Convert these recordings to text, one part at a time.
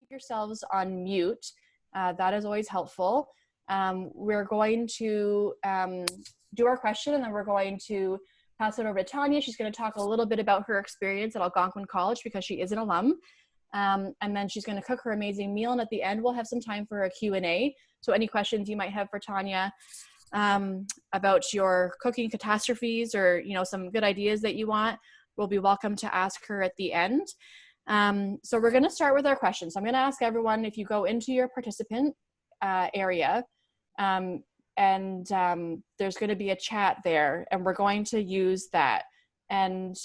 yourselves on mute. That is always helpful. We're going to do our question, and then we're going to pass it over to Tanya. She's going to talk a little bit about her experience at Algonquin College because she is an alum. And then she's going to cook her amazing meal. And at the end, we'll have some time for a Q&A. So any questions you might have for Tanya about your cooking catastrophes, or, you know, some good ideas that you want, will be welcome to ask her at the end. So we're going to start with our questions. So I'm going to ask everyone, if you go into your participant area, and there's going to be a chat there, and we're going to use that. And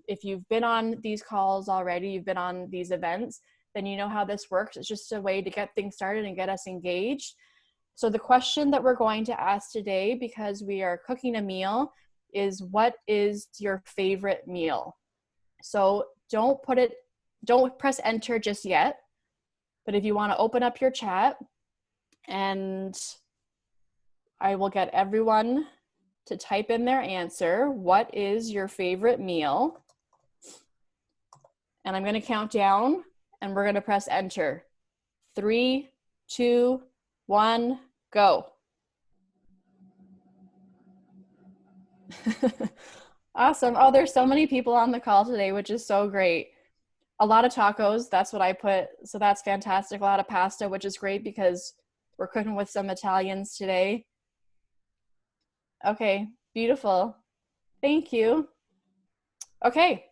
if you've been on these calls already, you've been on these events, then you know how this works. It's just a way to get things started and get us engaged. So the question that we're going to ask today, because we are cooking a meal, is what is your favorite meal? So don't press enter just yet, but if you want to open up your chat, and I will get everyone to type in their answer. What is your favorite meal? And I'm going to count down, and we're going to press enter. 3, 2, 1, go. Awesome. Oh, there's so many people on the call today, which is so great. A lot of tacos, that's what I put. So that's fantastic. A lot of pasta, which is great because we're cooking with some Italians today. Okay, beautiful. Thank you. Okay,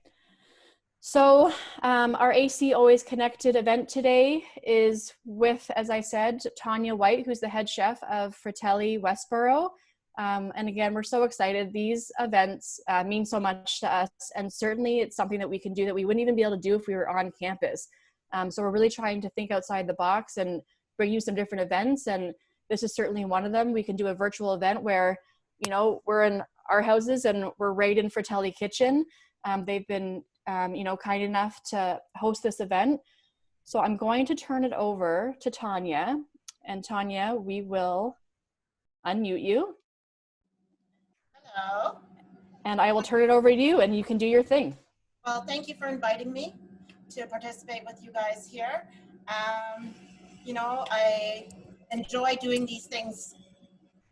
so our AC Always Connected event today is with, as I said, Tanya White, who's the head chef of Fratelli Westboro. And again, we're so excited. These events mean so much to us, and certainly it's something that we can do that we wouldn't even be able to do if we were on campus. So we're really trying to think outside the box and bring you some different events, and this is certainly one of them. We can do a virtual event where, you know, we're in our houses and we're right in Fratelli Kitchen. They've been, you know, kind enough to host this event. So I'm going to turn it over to Tanya, and Tanya, we will unmute you. Hello. And I will turn it over to you, and you can do your thing. Well, thank you for inviting me to participate with you guys here. You know, I enjoy doing these things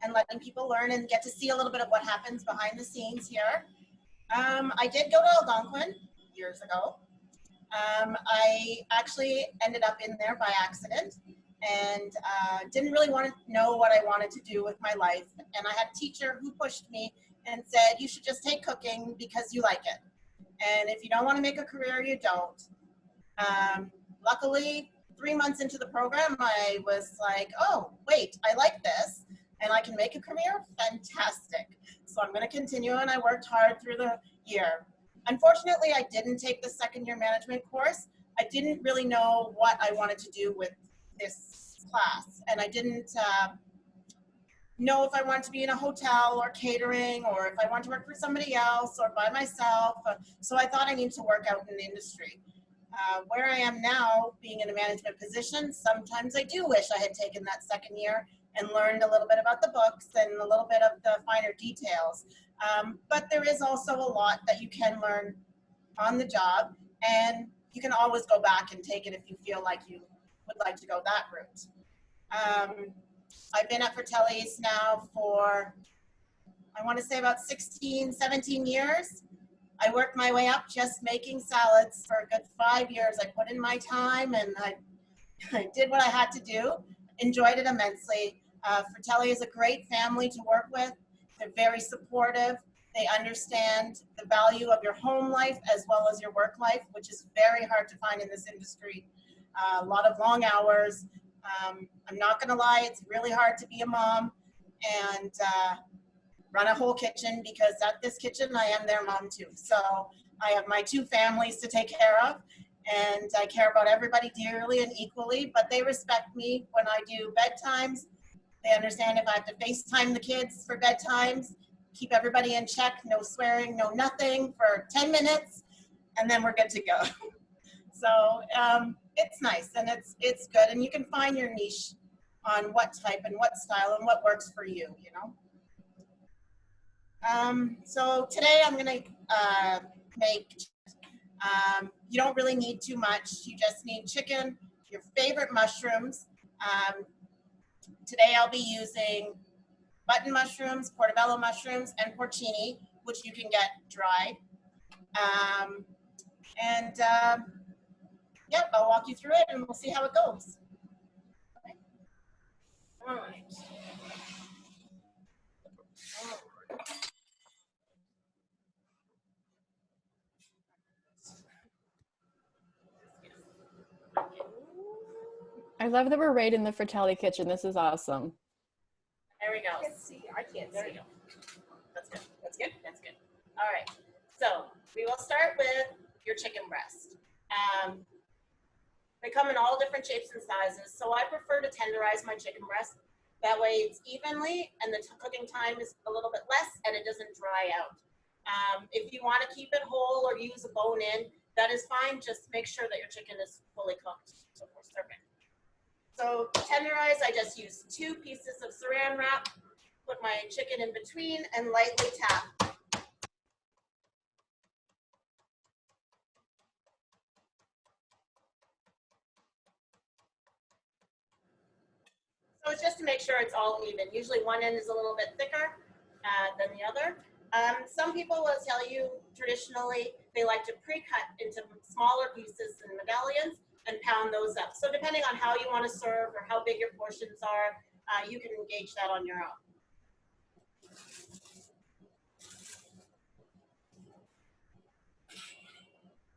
and letting people learn and get to see a little bit of what happens behind the scenes here. I did go to Algonquin years ago. I actually ended up in there by accident, and didn't really want to know what I wanted to do with my life. And I had a teacher who pushed me and said, you should just take cooking because you like it. And if you don't want to make a career, you don't. Luckily, 3 months into the program, I was like, oh, wait, I like this and I can make a career? Fantastic. So I'm going to continue, and I worked hard through the year. Unfortunately, I didn't take the second-year management course. I didn't really know what I wanted to do with this class, and I didn't know if I wanted to be in a hotel or catering, or if I wanted to work for somebody else or by myself. So I thought I needed to work out in the industry. Where I am now, being in a management position, sometimes I do wish I had taken that second year and learned a little bit about the books and a little bit of the finer details. But there is also a lot that you can learn on the job, and you can always go back and take it if you feel like you would like to go that route. I've been at Fratelli's now for, I want to say, about 16, 17 years. I worked my way up just making salads for a good 5 years. I put in my time, and I did what I had to do. Enjoyed it immensely. Fratelli is a great family to work with. They're very supportive. They understand the value of your home life as well as your work life, which is very hard to find in this industry. A lot of long hours. I'm not going to lie, it's really hard to be a mom and run a whole kitchen, because at this kitchen I am their mom too. So I have my 2 families to take care of, and I care about everybody dearly and equally, but they respect me when I do bedtimes. They understand if I have to FaceTime the kids for bedtimes, keep everybody in check, no swearing, no nothing for 10 minutes, and then we're good to go. So it's nice, and it's good, and you can find your niche on what type and what style and what works for you, you know. So today I'm gonna make, you don't really need too much. You just need chicken, your favorite mushrooms. Today I'll be using button mushrooms, portobello mushrooms, and porcini, which you can get dried. Yep, I'll walk you through it and we'll see how it goes. Okay. All right. I love that we're right in the Fratelli kitchen. This is awesome. There we go. I can't There see. we go. That's good. That's good. That's good. All right. So we will start with your chicken breast. They come in all different shapes and sizes. So I prefer to tenderize my chicken breast. That way it's evenly and the cooking time is a little bit less and it doesn't dry out. If you want to keep it whole or use a bone in, that is fine. Just make sure that your chicken is fully cooked before serving. So to tenderize, I just use 2 pieces of saran wrap, put my chicken in between and lightly tap. So it's just to make sure it's all even. Usually one end is a little bit thicker than the other. Some people will tell you traditionally they like to pre-cut into smaller pieces and medallions and pound those up. So depending on how you want to serve or how big your portions are, you can gauge that on your own.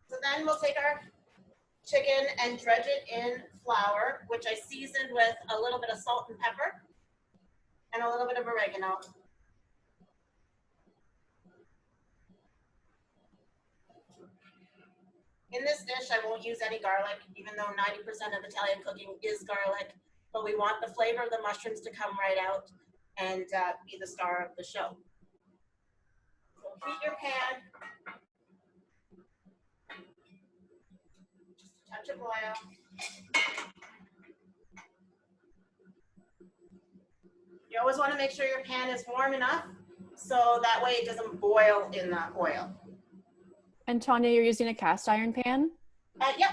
So then we'll take our chicken and dredge it in flour, which I seasoned with a little bit of salt and pepper and a little bit of oregano. In this dish, I won't use any garlic, even though 90% of Italian cooking is garlic, but we want the flavor of the mushrooms to come right out and be the star of the show. So heat your pan. Just a touch of oil. You always want to make sure your pan is warm enough so that way it doesn't boil in the oil. And Tanya, you're using a cast iron pan? Yep.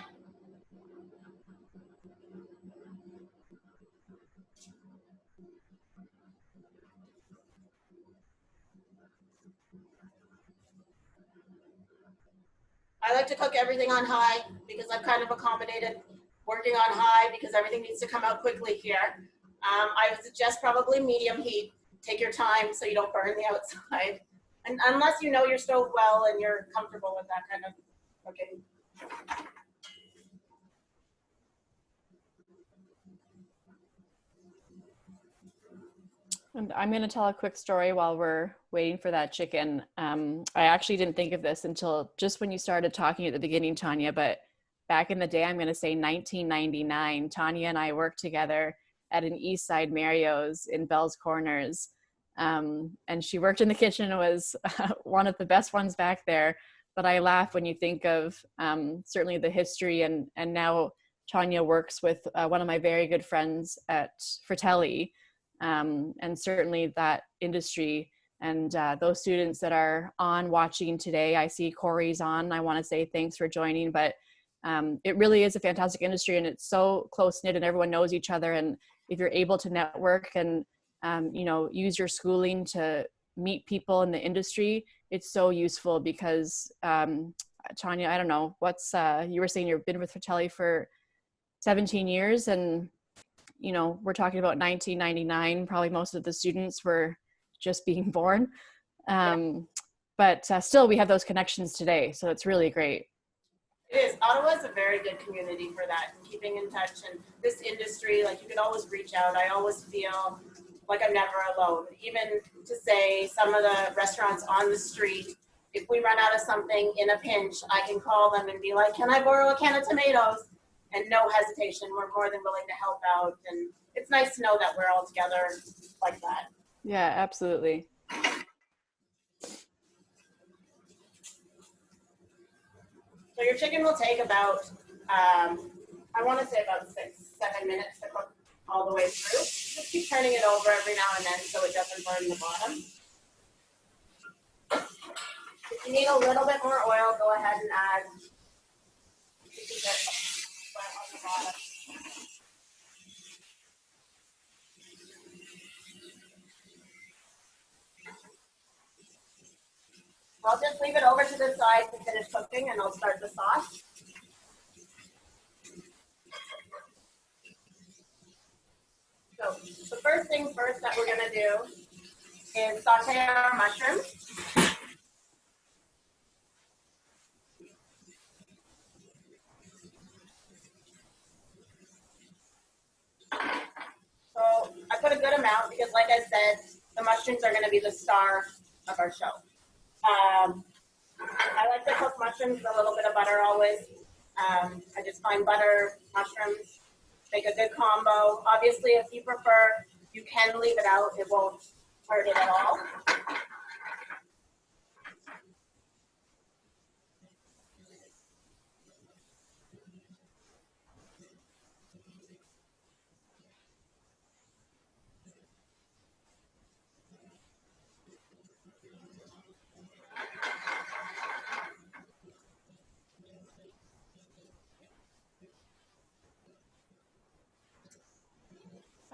I like to cook everything on high because I've kind of accommodated working on high because everything needs to come out quickly here. I would suggest probably medium heat. Take your time so you don't burn the outside. And unless you know your stove well and you're comfortable with that kind of cooking. And I'm going to tell a quick story while we're waiting for that chicken. I actually didn't think of this until just when you started talking at the beginning, Tanya, but back in the day, I'm going to say 1999, Tanya and I worked together at an East Side Mario's in Bell's Corners. And she worked in the kitchen and was one of the best ones back there. But I laugh when you think of certainly the history, and now Tanya works with one of my very good friends at Fratelli, and certainly that industry and those students that are on watching today. I see Corey's on. I want to say thanks for joining, but it really is a fantastic industry and it's so close knit and everyone knows each other. And if you're able to network and use your schooling to meet people in the industry, it's so useful because Tanya, I don't know, you were saying you've been with Fratelli for 17 years and we're talking about 1999, probably most of the students were just being born. But still we have those connections today. So it's really great. It is. Ottawa is a very good community for that, keeping in touch. And this industry, like you can always reach out. I always feel like I'm never alone. Even to say some of the restaurants on the street, if we run out of something in a pinch, I can call them and be like, can I borrow a can of tomatoes? And no hesitation, we're more than willing to help out. And it's nice to know that we're all together like that. Yeah, absolutely. So your chicken will take about, I want to say about 6-7 minutes to cook all the way through. Just keep turning it over every now and then so it doesn't burn the bottom. If you need a little bit more oil, go ahead and add. You keep it flat on the bottom. I'll just leave it over to the side to finish cooking and I'll start the sauce. So the first thing first that we're gonna do is saute our mushrooms. So I put a good amount because like I said, the mushrooms are gonna be the star of our show. I like to cook mushrooms with a little bit of butter always. I just find butter, mushrooms, make a good combo. Obviously, if you prefer, you can leave it out. It won't hurt it at all.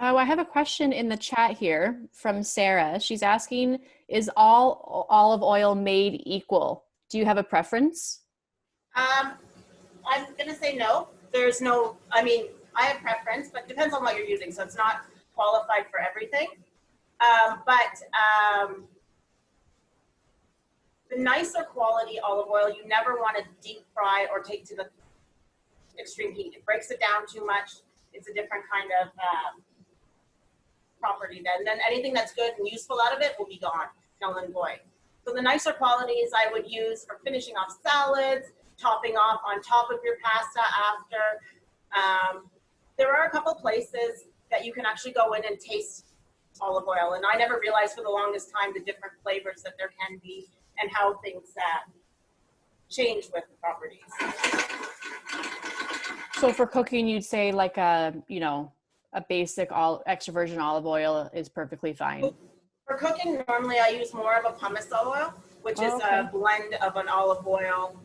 Oh, I have a question in the chat here from Sarah. She's asking, is all olive oil made equal? Do you have a preference? I'm gonna say no. There's no, I mean, I have preference, but depends on what you're using. So it's not qualified for everything. The nicer quality olive oil, you never want to deep fry or take to the extreme heat. It breaks it down too much. It's a different kind of property then anything that's good and useful out of it will be gone, null and void. So the nicer qualities I would use for finishing off salads, topping off on top of your pasta after. There are a couple places that you can actually go in and taste olive oil, and I never realized for the longest time the different flavors that there can be and how things change with the properties. So for cooking, you'd say like a basic extra virgin olive oil is perfectly fine. For cooking, normally I use more of a pumice oil, which is a blend of an olive oil.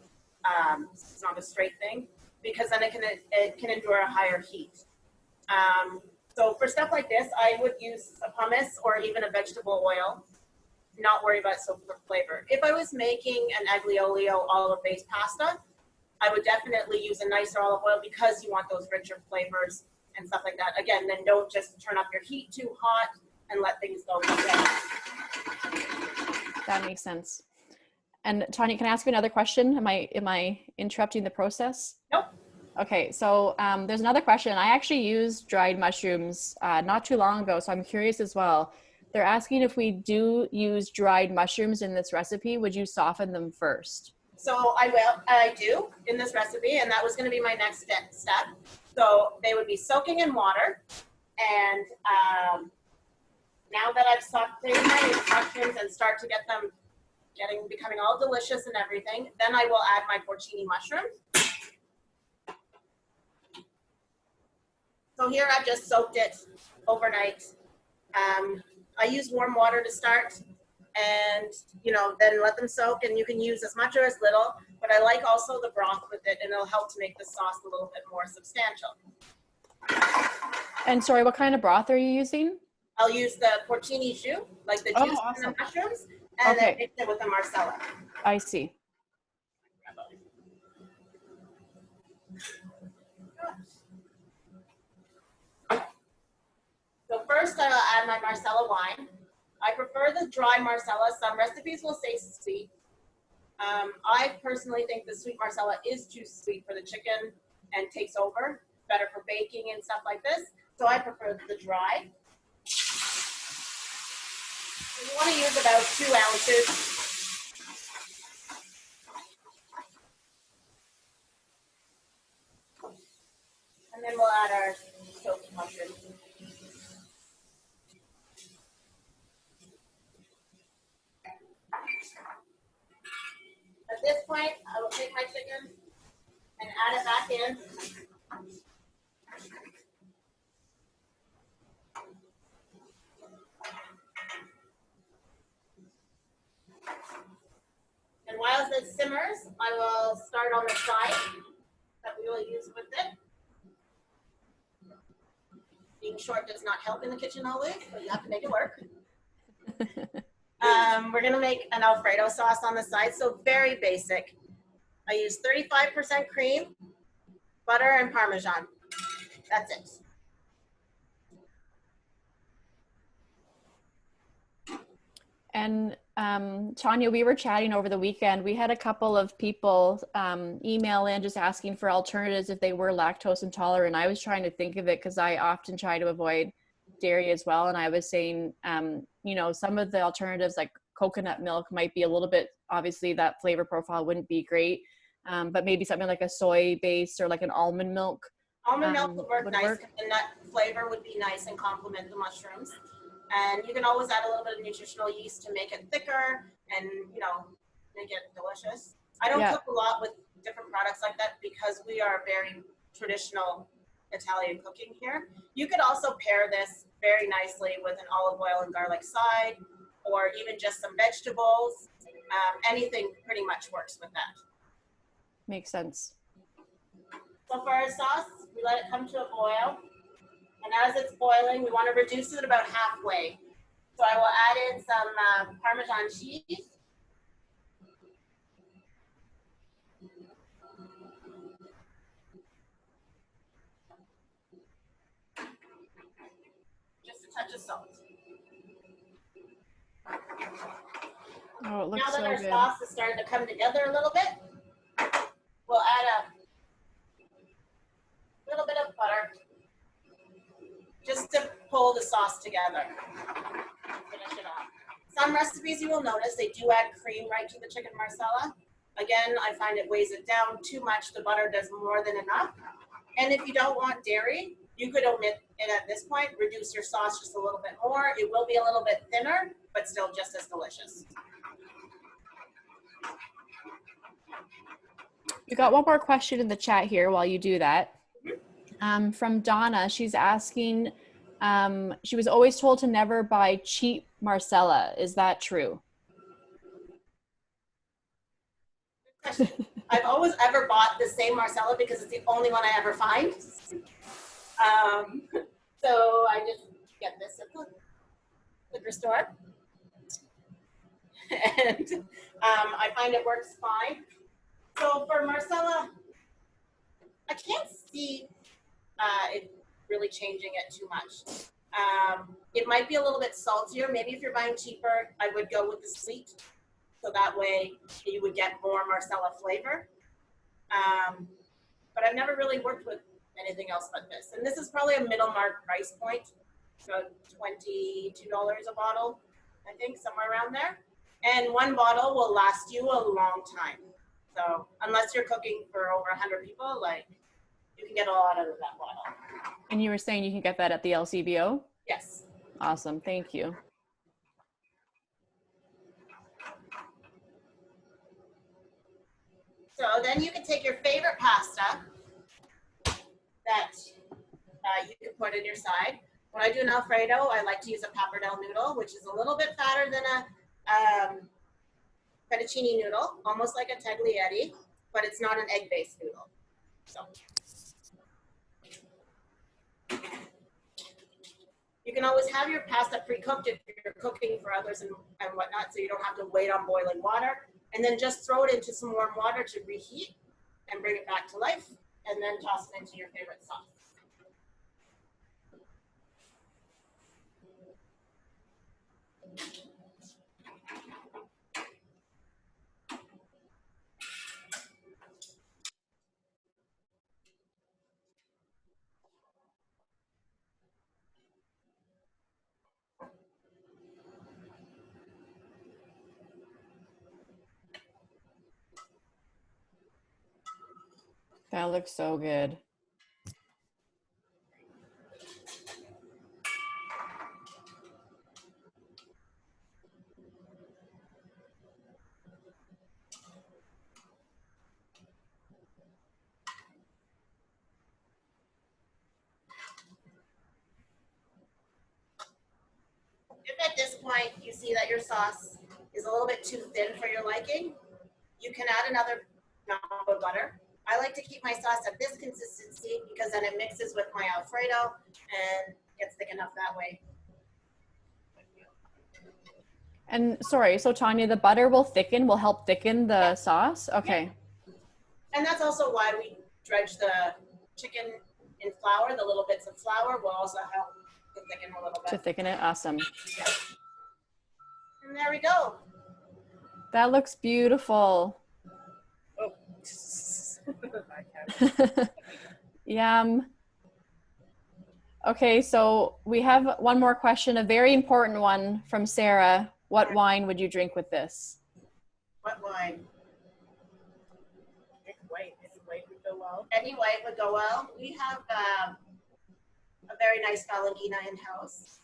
It's not a straight thing because then it can endure a higher heat. So for stuff like this, I would use a pumice or even a vegetable oil. Not worry about soap for flavor. If I was making an aglio olio olive-based pasta, I would definitely use a nicer olive oil because you want those richer flavors and stuff like that. Again, then don't just turn up your heat too hot and let things go. That makes sense. And Tanya, can I ask you another question? Am I interrupting the process? Nope. Okay, so there's another question. I actually used dried mushrooms not too long ago, so I'm curious as well. They're asking if we do use dried mushrooms in this recipe, would you soften them first? So I do in this recipe, and that was going to be my next step. So they would be soaking in water, and now that I've sauteed my mushrooms and start to get them becoming all delicious and everything, then I will add my porcini mushrooms. So here I've just soaked it overnight. I use warm water to start, and then let them soak, and you can use as much or as little, but I like also the broth with it, and it'll help to make the sauce a little bit more substantial. And sorry, what kind of broth are you using? I'll use the porcini jus, like the juice awesome. and the mushrooms, and then mix it with the Marcella. I see. So first I will add my Marcella wine. I prefer the dry Marcella. Some recipes will say sweet. I personally think the sweet Marcella is too sweet for the chicken and takes over. Better for baking and stuff like this. So I prefer the dry. So you want to use about 2 ounces. And then we'll add our soaked mushrooms. At this point, I will take my chicken and add it back in. And while it simmers, I will start on the side that we will use with it. Being short does not help in the kitchen always, but you have to make it work. We're gonna make an Alfredo sauce on the side, so very basic. I use 35% cream, butter, and Parmesan. That's it. And Tanya, we were chatting over the weekend. We had a couple of people email in just asking for alternatives if they were lactose intolerant. I was trying to think of it because I often try to avoid dairy as well. And I was saying, you know, some of the alternatives like coconut milk might be a little bit, obviously that flavor profile wouldn't be great, but maybe something like a soy based or like an almond milk. Almond milk would work nice. The nut flavor would be nice and complement the mushrooms. And you can always add a little bit of nutritional yeast to make it thicker and, you know, make it delicious. I don't cook a lot with different products like that because we are very traditional Italian cooking here. You could also pair this very nicely with an olive oil and garlic side, or even just some vegetables. Anything pretty much works with that. Makes sense. So for our sauce, we let it come to a boil. And as it's boiling, we want to reduce it about halfway. So I will add in some Parmesan cheese. Just a touch of salt. Oh, it looks now that so our good. sauce is starting to come together a little bit, we'll add a little bit of butter just to pull the sauce together. Finish it off. Some recipes you will notice they do add cream right to the chicken marsala. Again, I find it weighs it down too much. The butter does more than enough. And if you don't want dairy, you could omit it at this point, reduce your sauce just a little bit more. It will be a little bit thinner, but still just as delicious. We got one more question in the chat here while you do that. From Donna, she's asking, she was always told to never buy cheap Marcella. Is that true? I've always ever bought the same Marcella because it's the only one I ever find. So I just get this at the liquor store. And I find it works fine. So for Marcella, I can't see it really changing it too much. It might be a little bit saltier. Maybe if you're buying cheaper, I would go with the sweet. So that way you would get more Marcella flavor. But I've never really worked with anything else but this. And this is probably a middle mark price point. So $22 a bottle, I think, somewhere around there. And one bottle will last you a long time. So unless you're cooking for over 100 people, like, you can get a lot out of that bottle. And you were saying you can get that at the LCBO? Yes. Awesome. Thank you. So then you can take your favorite pasta that you can put in your side. When I do an Alfredo, I like to use a pappardelle noodle, which is a little bit fatter than a fettuccine noodle, almost like a tagliatelle, but it's not an egg-based noodle. So you can always have your pasta pre-cooked if you're cooking for others and whatnot, so you don't have to wait on boiling water. And then just throw it into some warm water to reheat and bring it back to life, and then toss it into your favorite sauce. That looks so good. If at this point you see that your sauce is a little bit too thin for your liking, you can add another knob of butter. I like to keep my sauce at this consistency because then it mixes with my Alfredo and gets thick enough that way. And sorry, so Tanya, the butter will help thicken the sauce? Okay. Yeah. And that's also why we dredge the chicken in flour. The little bits of flour will also help to thicken a little bit. To thicken it, awesome. Yeah. And there we go. That looks beautiful. Oh. Yum. Okay, so we have one more question, a very important one from Sarah. What wine would you drink with this? What wine? White. Any white would go well. Any white would go well. We have a very nice Valentina in-house,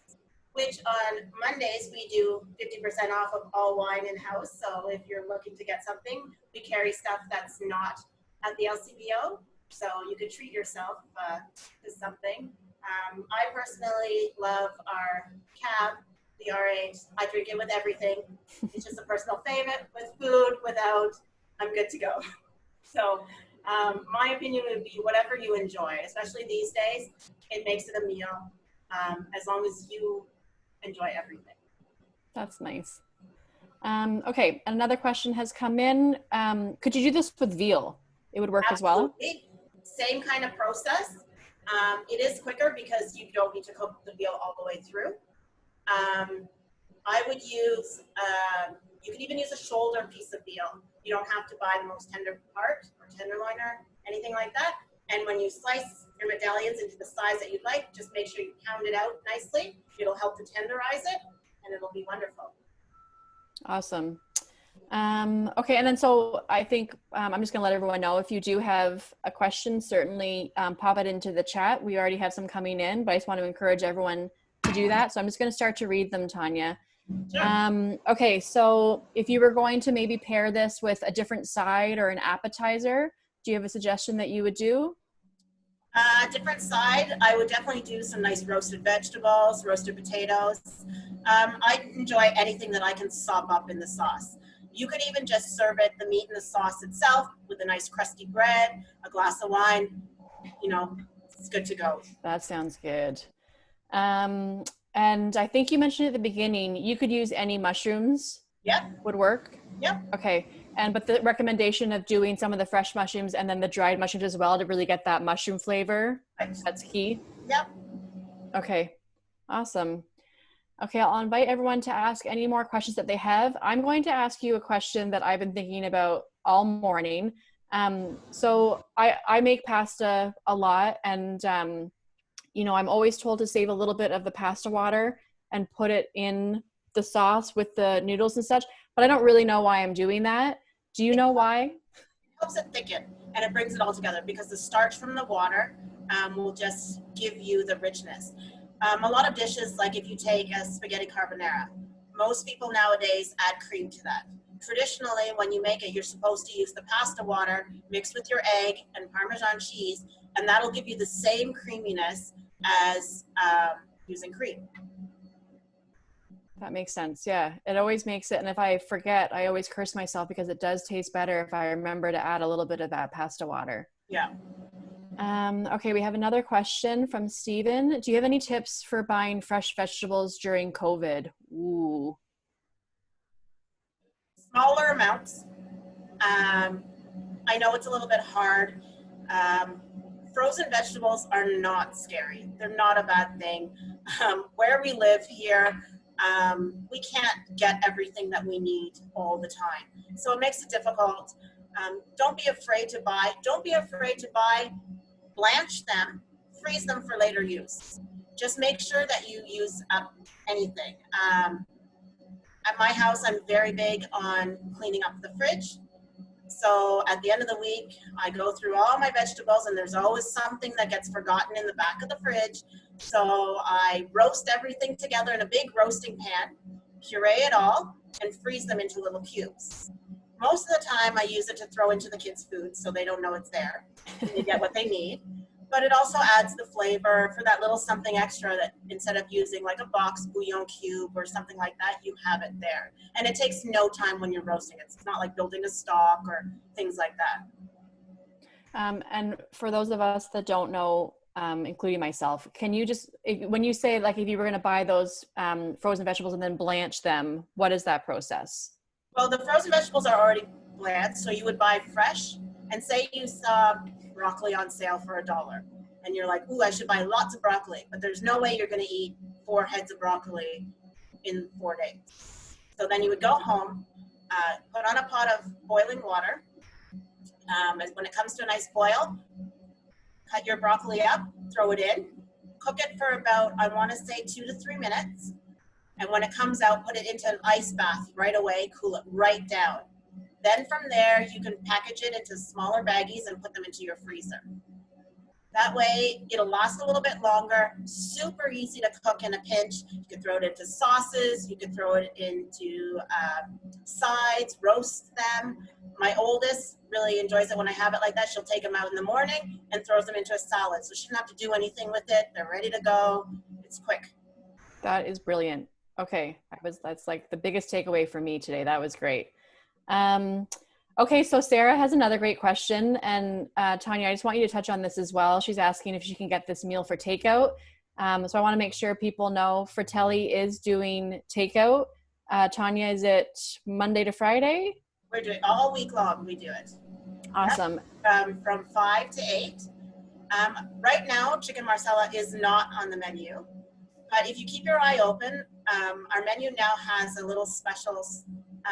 which on Mondays we do 50% off of all wine in-house. So if you're looking to get something, we carry stuff that's not at the LCBO. So you could treat yourself to something. I personally love our cab, the R8. I drink it with everything. It's just a personal favorite. With food, without, I'm good to go. So my opinion would be whatever you enjoy, especially these days. It makes it a meal as long as you enjoy everything. That's nice. Okay, another question has come in. Could you do this with veal? It would work Absolutely. as well? Same kind of process. It is quicker because you don't need to cook the veal all the way through. I would use, you could even use a shoulder piece of veal. You don't have to buy the most tender part or tenderloin or anything like that. And when you slice your medallions into the size that you'd like, just make sure you pound it out nicely. It'll help to tenderize it and it'll be wonderful. Awesome. Okay, and then so I think I'm just gonna let everyone know if you do have a question, certainly pop it into the chat. We already have some coming in, but I just want to encourage everyone to do that. So I'm just gonna start to read them, Tanya. Sure. Okay, so if you were going to maybe pair this with a different side or an appetizer, do you have a suggestion that you would do? Different side, I would definitely do some nice roasted vegetables, roasted potatoes. I enjoy anything that I can sop up in the sauce. You could even just serve it, the meat and the sauce itself, with a nice crusty bread, a glass of wine, you know, it's good to go. That sounds good. And I think you mentioned at the beginning, you could use any mushrooms. Yep. Would work? Yep. Okay. But the recommendation of doing some of the fresh mushrooms and then the dried mushrooms as well to really get that mushroom flavor, that's key. Yep. Okay. Awesome. Okay, I'll invite everyone to ask any more questions that they have. I'm going to ask you a question that I've been thinking about all morning. So I make pasta a lot, and you know, I'm always told to save a little bit of the pasta water and put it in the sauce with the noodles and such, but I don't really know why I'm doing that. Do you know why? It helps it thicken and it brings it all together because the starch from the water will just give you the richness. A lot of dishes, like if you take a spaghetti carbonara, most people nowadays add cream to that. Traditionally, when you make it, you're supposed to use the pasta water mixed with your egg and Parmesan cheese, and that'll give you the same creaminess as using cream. That makes sense. Yeah, it always makes it. And if I forget, I always curse myself because it does taste better if I remember to add a little bit of that pasta water. Yeah. Okay, we have another question from Steven. Do you have any tips for buying fresh vegetables during COVID? Ooh. Smaller amounts. I know it's a little bit hard. Frozen vegetables are not scary. They're not a bad thing. Where we live here, we can't get everything that we need all the time. So it makes it difficult. Don't be afraid to buy. Don't be afraid to buy. Blanch them, freeze them for later use. Just make sure that you use up anything. At my house, I'm very big on cleaning up the fridge. So at the end of the week, I go through all my vegetables and there's always something that gets forgotten in the back of the fridge. So I roast everything together in a big roasting pan, puree it all, and freeze them into little cubes. Most of the time I use it to throw into the kids' food so they don't know it's there. They get what they need. But it also adds the flavor for that little something extra that instead of using like a box bouillon cube or something like that, you have it there. And it takes no time when you're roasting it. It's not like building a stock or things like that. And for those of us that don't know, including myself, can you just, when you say like if you were going to buy those frozen vegetables and then blanch them, what is that process? Well, the frozen vegetables are already blanched, so you would buy fresh. And say you saw broccoli on sale for $1, and you're like, "Ooh, I should buy lots of broccoli," but there's no way you're going to eat 4 heads of broccoli in 4 days. So then you would go home, put on a pot of boiling water. And when it comes to a nice boil, cut your broccoli up, throw it in, cook it for about, I want to say 2 to 3 minutes. And when it comes out, put it into an ice bath right away, cool it right down. Then from there, you can package it into smaller baggies and put them into your freezer. That way, it'll last a little bit longer, super easy to cook in a pinch. You can throw it into sauces, you can throw it into sides, roast them. My oldest really enjoys it when I have it like that. She'll take them out in the morning and throws them into a salad. So she doesn't have to do anything with it. They're ready to go. It's quick. That is brilliant. Okay, that's like the biggest takeaway for me today. That was great. Okay, so Sarah has another great question, and Tanya, I just want you to touch on this as well. She's asking if she can get this meal for takeout. So I want to make sure people know Fratelli is doing takeout. Tanya, is it Monday to Friday? We're doing all week long. We do it. Awesome. From 5 to 8. Right now, chicken marsala is not on the menu, but if you keep your eye open, our menu now has a little specials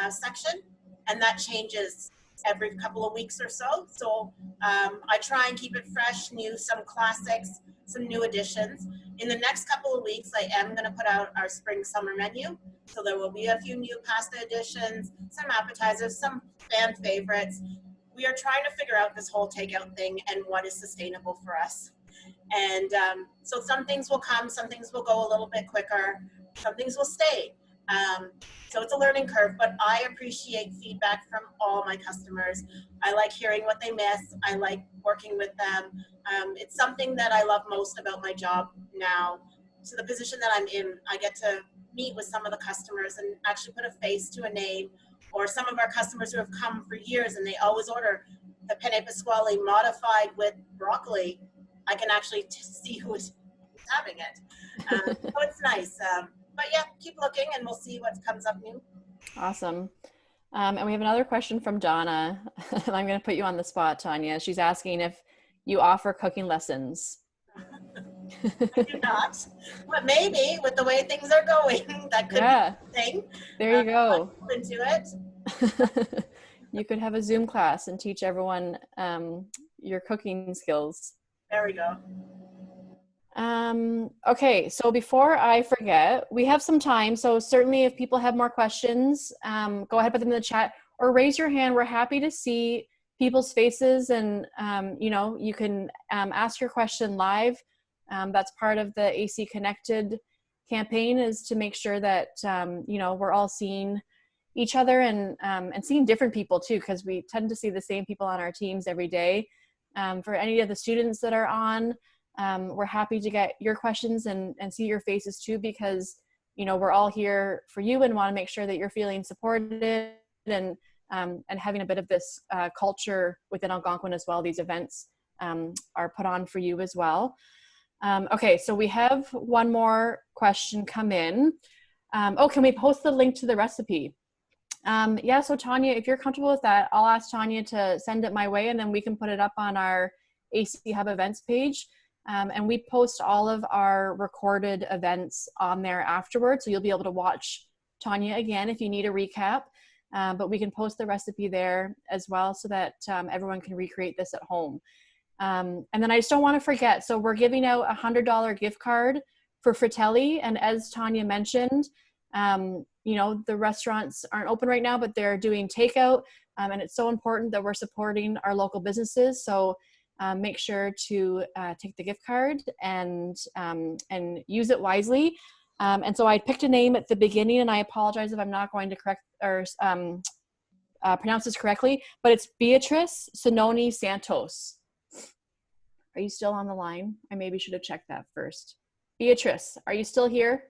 section, and that changes every couple of weeks or so. So I try and keep it fresh, new, some classics, some new additions. In the next couple of weeks, I am going to put out our spring summer menu. So there will be a few new pasta additions, some appetizers, some fan favorites. We are trying to figure out this whole takeout thing and what is sustainable for us. And so some things will come, some things will go a little bit quicker, some things will stay. So it's a learning curve, but I appreciate feedback from all my customers. I like hearing what they miss. I like working with them. It's something that I love most about my job now. So the position that I'm in, I get to meet with some of the customers and actually put a face to a name, or some of our customers who have come for years and they always order the penne pasquale modified with broccoli. I can actually see who is having it. So it's nice. But yeah, keep looking and we'll see what comes up new. Awesome. And we have another question from Donna. I'm going to put you on the spot, Tanya. She's asking if you offer cooking lessons. I do not, but maybe with the way things are going, that could be a thing. There you go. I'm open to it. You could have a Zoom class and teach everyone your cooking skills. There we go. Okay, so before I forget, we have some time. So certainly if people have more questions, go ahead, put them in the chat or raise your hand. We're happy to see people's faces, and you know, you can ask your question live. That's part of the AC Connected campaign, is to make sure that you know, we're all seeing each other and seeing different people too, because we tend to see the same people on our teams every day. For any of the students that are on, we're happy to get your questions and see your faces too, because you know, we're all here for you and want to make sure that you're feeling supported and having a bit of this culture within Algonquin as well. These events are put on for you as well. Okay, so we have one more question come in. Oh, can we post the link to the recipe? Yeah, so Tanya, if you're comfortable with that, I'll ask Tanya to send it my way, and then we can put it up on our AC Hub events page. And we post all of our recorded events on there afterwards, so you'll be able to watch Tanya again if you need a recap. But we can post the recipe there as well, so that everyone can recreate this at home. And then I just don't want to forget, so we're giving out a $100 gift card for Fratelli. And as Tanya mentioned, you know, the restaurants aren't open right now, but they're doing takeout. And it's so important that we're supporting our local businesses. So make sure to take the gift card and use it wisely. And so I picked a name at the beginning, and I apologize if I'm not going to correct or pronounce this correctly, but it's Beatrice Sononi Santos. Are you still on the line? I maybe should have checked that first. Beatrice, are you still here?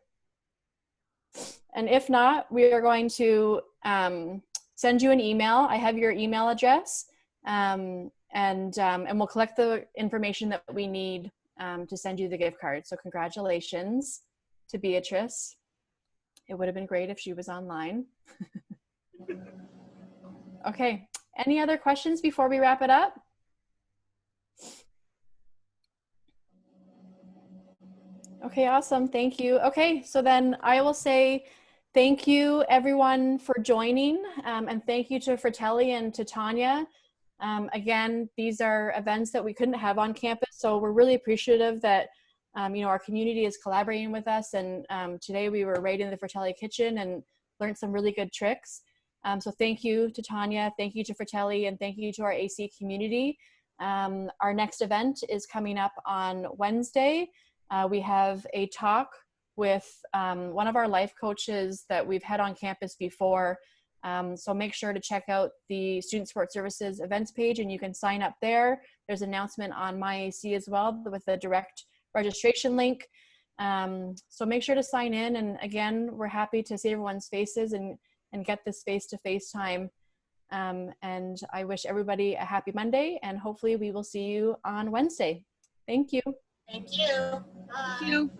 And if not, we are going to send you an email. I have your email address. And and we'll collect the information that we need to send you the gift card. So congratulations to Beatrice. It would have been great if she was online. Okay, any other questions before we wrap it up? Okay, awesome, thank you. Okay, so then I will say thank you everyone for joining, and thank you to Fratelli and to Tanya. Again, these are events that we couldn't have on campus, so we're really appreciative that our community is collaborating with us, and today we were right in the Fratelli kitchen and learned some really good tricks. So thank you to Tanya, thank you to Fratelli, and thank you to our AC community. Our next event is coming up on Wednesday. We have a talk with one of our life coaches that we've had on campus before. So make sure to check out the Student Support Services events page, and you can sign up there. There's an announcement on MyAC as well with a direct registration link. So make sure to sign in. And again, we're happy to see everyone's faces and get this face-to-face time. And I wish everybody a happy Monday, and hopefully we will see you on Wednesday. Thank you. Thank you. Bye. Thank you.